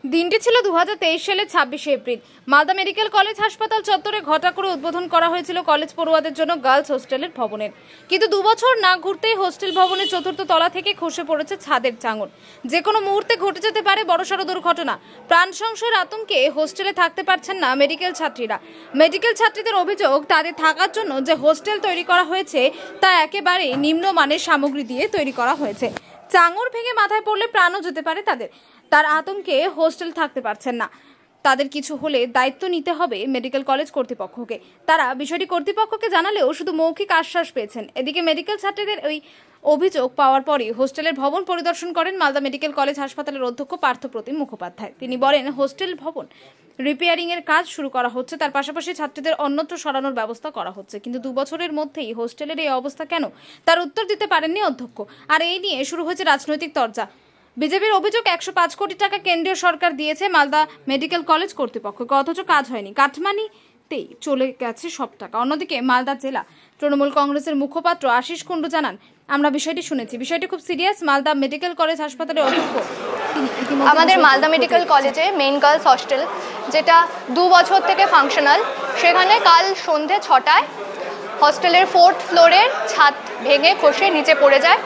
দিনটি ছিল 2023 সালের 26শে এপ্রিল। মালদা মেডিকেল কলেজ হাসপাতাল চত্বরে ঘটা করে উদ্বোধন করা হয়েছিল কলেজ পড়ুয়াদের জন্য গার্লস হোস্টেলের ভবনের। কিন্তু 2 বছর না ঘুরতেই হোস্টেল ভবনের চতুর্থ তলা থেকে খসে পড়েছে ছাদের চাঙড়। যে কোনো মুহূর্তে ঘটে যেতে পারে বড়সড় দুর্ঘটনা। প্রাণ সংশয়ের আতঙ্কে হোস্টেলে থাকতে পারছেন না মেডিকেল ছাত্রীরা। মেডিকেল ছাত্রীদের অভিযোগ, তাদের থাকার জন্য যে হোস্টেল তৈরি করা হয়েছে তা একেবারে নিম্নমানের সামগ্রী দিয়ে তৈরি করা হয়েছে। চাঙড় ভেঙে মাথায় পড়লে প্রাণও যেতে পারে তার আতঙ্কে হোস্টেল থাকতে পারছেন না। তাদের কিছু হলে দায়িত্ব নিতে হবে মেডিকেল কলেজ কর্তৃপক্ষকে। তারা বিষয়টি কর্তৃপক্ষকে জানালেও শুধু মৌখিক আশ্বাস পেয়েছেন। এদিকে মেডিকেল ছাত্রীদের ওই অভিযোগ পাওয়ার পরই হোস্টেলের ভবন পরিদর্শন করেন মালদা মেডিকেল কলেজ হাসপাতালের অধ্যক্ষ পার্থপ্রতিম মুখোপাধ্যায়। তিনি বলেন, হোস্টেল ভবন রিপেয়ারিং এর কাজ শুরু করা হচ্ছে, তার পাশাপাশি ছাত্রীদের অন্যত্র সরানোর ব্যবস্থা করা হচ্ছে। কিন্তু 2 বছরের মধ্যেই হোস্টেলের এই অবস্থা কেন, তার উত্তর দিতে পারেননি অধ্যক্ষ। আর এই নিয়ে শুরু হয়েছে রাজনৈতিক তরজা। বিজেপির অভিযোগ, 105 কোটি টাকা কেন্দ্রীয় সরকার দিয়েছে মালদা মেডিকেল কলেজ কর্তৃপক্ষকে, অথচ কাজ হয়নি, কাটমানিতেই চলে গেছে সব টাকা। অন্যদিকে মালদা জেলা তৃণমূল কংগ্রেসের মুখপাত্র আশিস কুণ্ডু জানান, আমরা বিষয়টি শুনেছি, বিষয়টি খুব সিরিয়াস। মালদা মেডিকেল কলেজ হাসপাতালের অধ্যক্ষ আমাদের মালদা মেডিকেল কলেজে মেইন গার্লস হস্টেল, যেটা 2 বছর থেকে ফাংশনাল, সেখানে কাল সন্ধে 6টায় হস্টেলের 4th ফ্লোরের ছাদ ভেঙে খসে নিচে পড়ে যায়।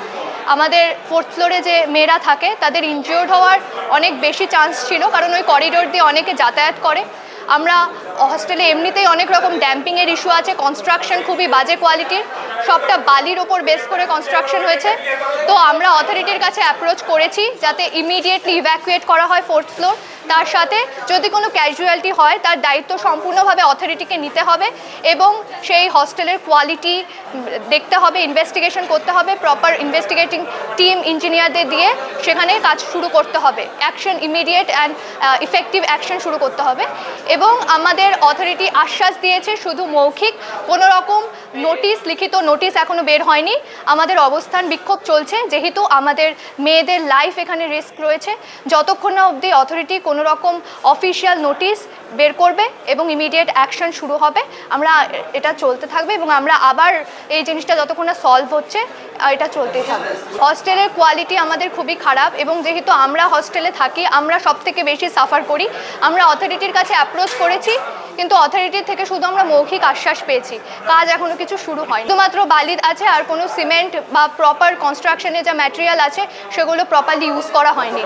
আমাদের 4th ফ্লোরে যে মেয়েরা থাকে তাদের ইনজিওর্ড হওয়ার অনেক বেশি চান্স ছিল, কারণ ওই করিডোর দিয়ে অনেকে যাতায়াত করে। আমরা হস্টেলে এমনিতেই অনেক রকম ড্যাম্পিংয়ের ইস্যু আছে, কনস্ট্রাকশন খুবই বাজে কোয়ালিটির, সবটা বালির ওপর বেস করে কনস্ট্রাকশন হয়েছে। তো আমরা অথরিটির কাছে অ্যাপ্রোচ করেছি যাতে ইমিডিয়েটলি ইভ্যাকুয়েট করা হয় 4th ফ্লোর। তার সাথে যদি কোনো ক্যাজুয়ালিটি হয় তার দায়িত্ব সম্পূর্ণভাবে অথরিটিকে নিতে হবে এবং সেই হস্টেলের কোয়ালিটি দেখতে হবে, ইনভেস্টিগেশন করতে হবে, প্রপার ইনভেস্টিগেটিং টিম ইঞ্জিনিয়ারদের দিয়ে সেখানে কাজ শুরু করতে হবে। Action immediate and effective action শুরু করতে হবে। এবং আমাদের অথরিটি আশ্বাস দিয়েছে, শুধু মৌখিক, কোনো রকম নোটিশ, লিখিত নোটিশ এখনও বের হয়নি। আমাদের অবস্থান বিক্ষোভ চলছে, যেহেতু আমাদের মেয়েদের লাইফ এখানে রিস্ক রয়েছে। যতক্ষণ না অবধি অথরিটি কোনো রকম অফিসিয়াল নোটিশ বের করবে এবং ইমিডিয়েট অ্যাকশন শুরু হবে, আমরা এটা চলতে থাকবে এবং আমরা আবার এই জিনিসটা যতক্ষণ না সলভ হচ্ছে এটা চলতেই থাকবে। হস্টেলের কোয়ালিটি আমাদের খুবই খারাপ এবং যেহেতু আমরা হস্টেলে থাকি, আমরা সবথেকে বেশি সাফার করি। আমরা অথরিটির কাছে অ্যাপ্রোচ করেছি, কিন্তু অথরিটির থেকে শুধু আমরা মৌখিক আশ্বাস পেয়েছি, কাজ এখনও কিছু শুরু হয়নি। শুধুমাত্র বালি আছে, আর কোনো সিমেন্ট বা প্রপার কনস্ট্রাকশনের যা ম্যাটেরিয়াল আছে সেগুলো প্রপারলি ইউজ করা হয়নি।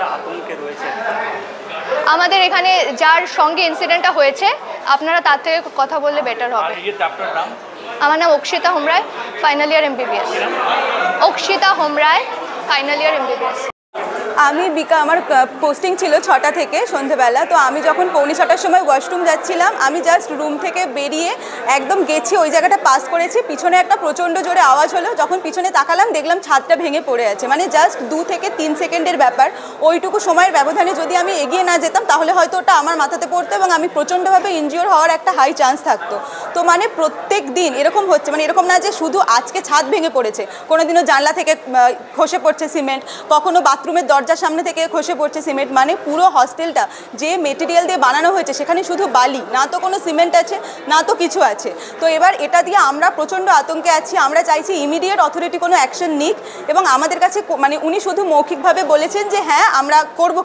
আমাদের এখানে যার সঙ্গে ইনসিডেন্টটা হয়েছে, আপনারা তার থেকে কথা বললে বেটার হবে। আমার নাম Akshita Homroy, final year MBBS। Akshita Homroy, final year MBBS। আমি আমার পোস্টিং ছিল 6টা থেকে সন্ধেবেলা। তো আমি যখন 6:45টার সময় ওয়াশরুম যাচ্ছিলাম, আমি জাস্ট রুম থেকে বেরিয়ে একদম গেছি, ওই জায়গাটা পাস করেছি, পিছনে একটা প্রচণ্ড জোরে আওয়াজ হলো। যখন পিছনে তাকালাম দেখলাম ছাদটা ভেঙে পড়ে আছে। মানে জাস্ট 2 থেকে 3 সেকেন্ডের ব্যাপার। ওইটুকু সময়ের ব্যবধানে যদি আমি এগিয়ে না যেতাম তাহলে হয়তো ওটা আমার মাথাতে পড়তো এবং আমি প্রচণ্ডভাবে ইনজিওর হওয়ার একটা হাই চান্স থাকতো। তো মানে প্রত্যেক দিন এরকম হচ্ছে, মানে এরকম না যে শুধু আজকে ছাদ ভেঙে পড়েছে, কোনোদিনও জানলা থেকে খসে পড়ছে সিমেন্ট, কখনো বাথরুমের দরজার সামনে থেকে খসে পড়ছে সিমেন্ট। মানে পুরো হস্টেলটা যে মেটেরিয়াল দিয়ে বানানো হয়েছে সেখানে শুধু বালি, না তো কোনো সিমেন্ট আছে, না তো কিছু আছে। তো এবার এটা দিয়ে আমরা প্রচণ্ড আতঙ্কে আছি। আমরা চাইছি ইমিডিয়েট অথরিটি কোনো অ্যাকশন নিক এবং আমাদের কাছে মানে উনি শুধু মৌখিকভাবে বলেছেন যে হ্যাঁ আমরা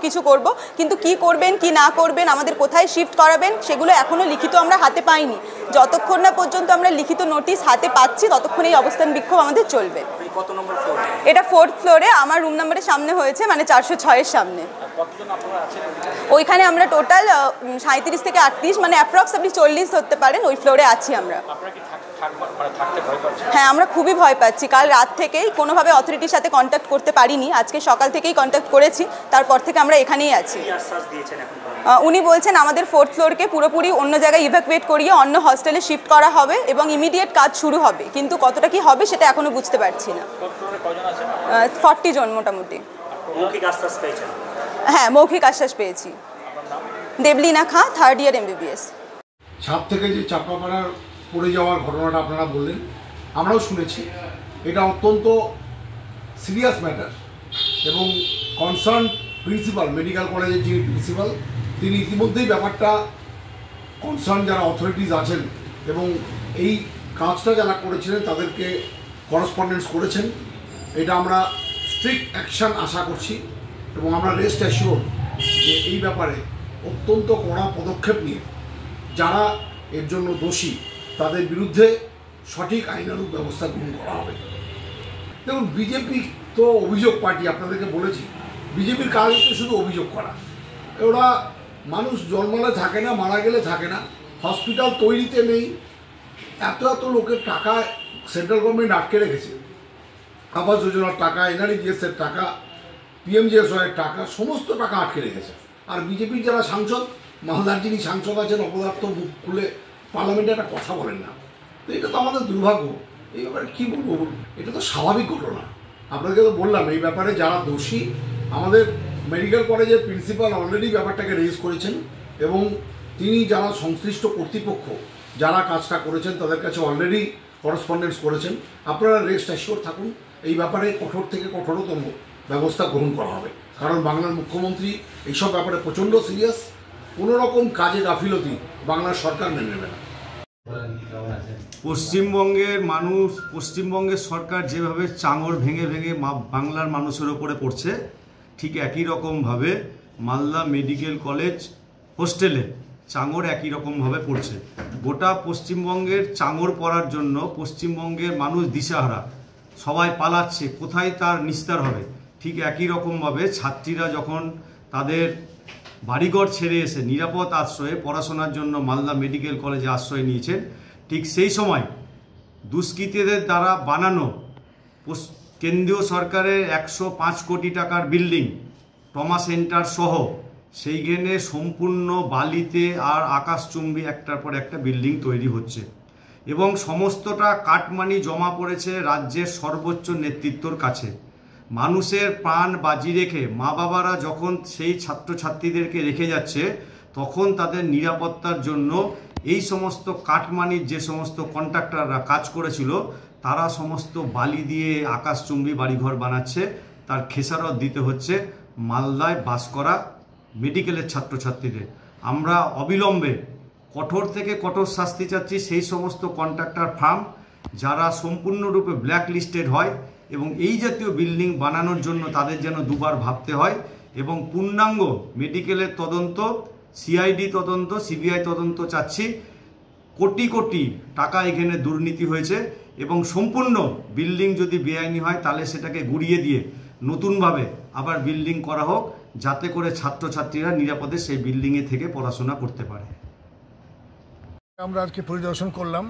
কিছু করব, কিন্তু কি করবেন কি না করবেন, আমাদের কোথায় শিফট করাবেন সেগুলো এখনও লিখিত আমরা হাতে পাইনি। যতক্ষণ না পর্যন্ত আমরা লিখিত নোটিশ হাতে পাচ্ছি ততক্ষণ এই অবস্থান বিক্ষোভ আমাদের চলবে। এটা 4th ফ্লোরে, আমার রুম নাম্বারের সামনে হয়েছে, মানে 406-এর সামনে। ওইখানে আমরা টোটাল 37 থেকে 38, মানে অ্যাপ্রক্স আপনি 40 ধরতে পারেন, ওই ফ্লোরে আছি আমরা। হ্যাঁ, আমরা খুবই ভয় পাচ্ছি। কাল রাত থেকেই কোনোভাবে অথরিটির সাথে কন্ট্যাক্ট করতে পারিনি, আজকে সকাল থেকেই কন্ট্যাক্ট করেছি, তারপর থেকে আমরা এখানেই আছি। উনি বলছেন আমাদের 4th ফ্লোরকে পুরোপুরি অন্য জায়গায় ইভ্যাকুয়েট করিয়ে অন্য হস্টেলে শিফট করা হবে এবং ইমিডিয়েট কাজ শুরু হবে, কিন্তু কতটা কি হবে সেটা এখনও বুঝতে পারছি না। 40 জন মোটামুটি। হ্যাঁ, মৌখিক আশ্বাস পেয়েছি। দেবলীনা খাঁ, 3rd ইয়ার MBBS। ছাদ থেকে যে চাপা পড়ে যাওয়ার ঘটনাটা আপনারা বললেন, আমরাও শুনেছি। এটা অত্যন্ত সিরিয়াস ম্যাটার এবং কনসার্ন প্রিন্সিপাল, মেডিকেল কলেজের যিনি প্রিন্সিপাল, তিনি ইতিমধ্যেই ব্যাপারটা কনসার্ন যারা অথরিটিস আছেন এবং এই কাজটা যারা করেছিলেন তাদেরকে করসপন্ডেন্স করেছেন। এটা আমরা স্ট্রিক্ট অ্যাকশান আশা করছি এবং আমরা রেস্ট অ্যাসিওর যে এই ব্যাপারে অত্যন্ত কড়া পদক্ষেপ নিয়ে যারা এর জন্য দোষী তাদের বিরুদ্ধে সঠিক আইনানুগ ব্যবস্থা গ্রহণ করা হবে। দেখুন, বিজেপি তো অভিযোগ পার্টি, আপনাদেরকে বলেছি বিজেপির কাজ হচ্ছে শুধু অভিযোগ করা। ওরা মানুষ জন্মালে থাকে না, মারা গেলে থাকে না, হসপিটাল তৈরিতে নেই, এত এত লোকের টাকা সেন্ট্রাল গভর্নমেন্ট আটকে রেখেছে, আবাস যোজনার টাকা, এনআরইজিএসের টাকা, পিএমজিএসওয়াইয়ের টাকা, সমস্ত টাকা আটকে রেখেছে। আর বিজেপির যারা সাংসদ, মালদার যিনি সাংসদ আছেন, অপদার্থ মুখ খুলে পার্লামেন্টে একটা কথা বলেন না। তো এটা তো আমাদের দুর্ভাগ্য। এই ব্যাপারে কী বলবো, এটা তো স্বাভাবিক ঘটনা। আপনাকে তো বললাম এই ব্যাপারে যারা দোষী, আমাদের মেডিকেল কলেজের প্রিন্সিপাল অলরেডি ব্যাপারটাকে রেজ করেছেন এবং তিনি যারা সংশ্লিষ্ট কর্তৃপক্ষ যারা কাজটা করেছেন তাদের কাছে অলরেডি করেসপন্ডেন্স করেছেন। আপনারা রেস্ট অ্যাসিওর থাকুন, এই ব্যাপারে কঠোর থেকে কঠোরতম ব্যবস্থা গ্রহণ করা হবে। কারণ বাংলার মুখ্যমন্ত্রী এইসব ব্যাপারে প্রচণ্ড সিরিয়াস। কোনো রকম কাজে গাফিলতি বাংলার সরকার মেনে নেবে না। পশ্চিমবঙ্গের মানুষ, পশ্চিমবঙ্গের সরকার যেভাবে চাঙড় ভেঙে ভেঙে বাংলার মানুষের ওপরে পড়ছে, ঠিক একই রকমভাবে মালদা মেডিকেল কলেজ হোস্টেলে চাঙড় একই রকমভাবে পড়ছে। গোটা পশ্চিমবঙ্গের চাঙড় পড়ার জন্য পশ্চিমবঙ্গের মানুষ দিশাহারা, সবাই পালাচ্ছে, কোথায় তার নিস্তার হবে। ঠিক একই রকমভাবে ছাত্রীরা যখন তাদের বাড়িঘর ছেড়ে এসে নিরাপদ আশ্রয়ে পড়াশোনার জন্য মালদা মেডিকেল কলেজে আশ্রয় নিয়েছেন, ঠিক সেই সময় দুষ্কৃতীদের দ্বারা বানানো কেন্দ্রীয় সরকারের 105 কোটি টাকার বিল্ডিং ট্রমা সেন্টার সহ সেইখানে সম্পূর্ণ বালিতে আর আকাশচুম্বী একটার পর একটা বিল্ডিং তৈরি হচ্ছে এবং সমস্তটা কাটমানি জমা পড়েছে রাজ্যের সর্বোচ্চ নেতৃত্বর কাছে। মানুষের প্রাণ বাজি রেখে মা বাবারা যখন সেই ছাত্রছাত্রীদেরকে রেখে যাচ্ছে, তখন তাদের নিরাপত্তার জন্য এই সমস্ত কাটমানির যে সমস্ত কন্ট্রাক্টররা কাজ করেছিল তারা সমস্ত বালি দিয়ে আকাশচুম্বী বাড়িঘর বানাচ্ছে। তার খেসারত দিতে হচ্ছে মালদায় বাস করা মেডিকেলের ছাত্রছাত্রীদের। আমরা অবিলম্বে কঠোর থেকে কঠোর শাস্তি চাচ্ছি সেই সমস্ত কন্ট্রাক্টর ফার্ম যারা সম্পূর্ণরূপে ব্ল্যাক লিস্টেড হয় এবং এই জাতীয় বিল্ডিং বানানোর জন্য তাদের যেন দুবার ভাবতে হয় এবং পূর্ণাঙ্গ মেডিকেলের তদন্ত, সিআইডি তদন্ত, সিবিআই তদন্ত চাচ্ছি। কোটি কোটি টাকা এখানে দুর্নীতি হয়েছে এবং সম্পূর্ণ বিল্ডিং যদি বেআইনি হয় তাহলে সেটাকে গুড়িয়ে দিয়ে নতুনভাবে আবার বিল্ডিং করা হোক, যাতে করে ছাত্রছাত্রীরা নিরাপদে সেই বিল্ডিংয়ে থেকে পড়াশোনা করতে পারে। আমরা আজকে পরিদর্শন করলাম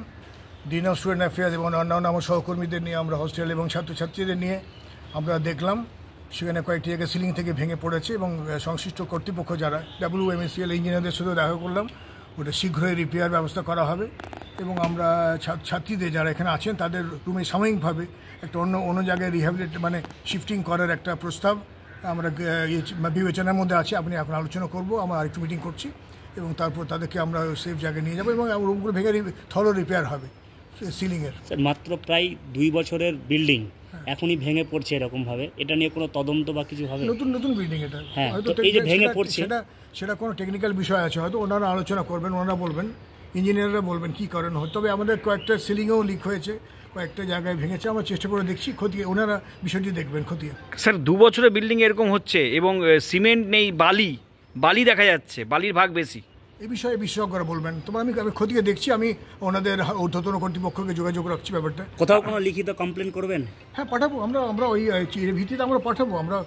ডিন অফ স্টুডেন্ট অ্যাফেয়ার্স এবং অন্যান্য আমার সহকর্মীদের নিয়ে। আমরা হোস্টেল এবং ছাত্রছাত্রীদের নিয়ে আমরা দেখলাম সেখানে কয়েকটি জায়গায় সিলিং থেকে ভেঙে পড়েছে এবং সংশ্লিষ্ট কর্তৃপক্ষ যারা WMSCL ইঞ্জিনিয়ারদের সাথে দেখা করলাম, ওটা শীঘ্রই রিপেয়ার ব্যবস্থা করা হবে এবং আমরা ছাত্রীদের যারা এখানে আছেন তাদের রুমে সাময়িকভাবে একটা অন্য জায়গায় রিহ্যাবিলিট মানে শিফটিং করার একটা প্রস্তাব আমরা বিবেচনার মধ্যে আছে। আপনি এখন আলোচনা করব, আমরা আরেকটু মিটিং করছি এবং তারপর তাদেরকে আমরা সেফ জায়গায় নিয়ে যাবো এবং রুমগুলো ভেঙে থরো রিপেয়ার হবে সিলিংয়ের। মাত্র প্রায় 2 বছরের বিল্ডিং এখনই ভেঙে পড়ছে এরকমভাবে, এটা নিয়ে কোনো তদন্ত বা কিছু হবে? নতুন বিল্ডিং এটা, হয়তো এই যে ভেঙে পড়ছে সেটা কোনো টেকনিক্যাল বিষয় আছে, হয়তো ওনারা আলোচনা করবেন, ওনারা বলবেন, ইঞ্জিনিয়াররা বলবেন কী করেন। তবে আমাদের কয়েকটা সিলিংয়েও লিক হয়েছে, কয়েকটা জায়গায় ভেঙেছে, আমরা চেষ্টা করে দেখছি খতিয়ে, ওনারা বিষয়টি দেখবেন খতিয়ে। স্যার 2 বছরের বিল্ডিং এরকম হচ্ছে এবং সিমেন্ট নেই, বালি দেখা যাচ্ছে, বালির ভাগ বেশি, এই বিষয়ে বিশেষজ্ঞরা বলবেন। তবে আমি খতিয়ে দেখছি, আমি ওনাদের ঊর্ধ্বতন কর্তৃপক্ষকে যোগাযোগ রাখছি ব্যাপারটা। কোথাও কোনো লিখিত কমপ্লেন করবেন? হ্যাঁ, পাঠাবো আমরা ওই ভিত্তিতে আমরা পাঠাবো, আমরা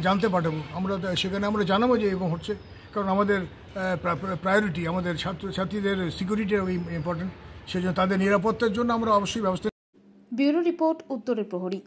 জানতে পাঠাবো, আমরা সেখানে আমরা জানাবো যে এরকম হচ্ছে। কারণ আমাদের প্রায়োরিটি আমাদের ছাত্রছাত্রীদের সিকিউরিটি ইম্পর্টেন্ট, সেই জন্য তাদের নিরাপত্তার জন্য আমরা অবশ্যই ব্যবস্থা। ব্যুরো রিপোর্ট, উত্তরের প্রহরী।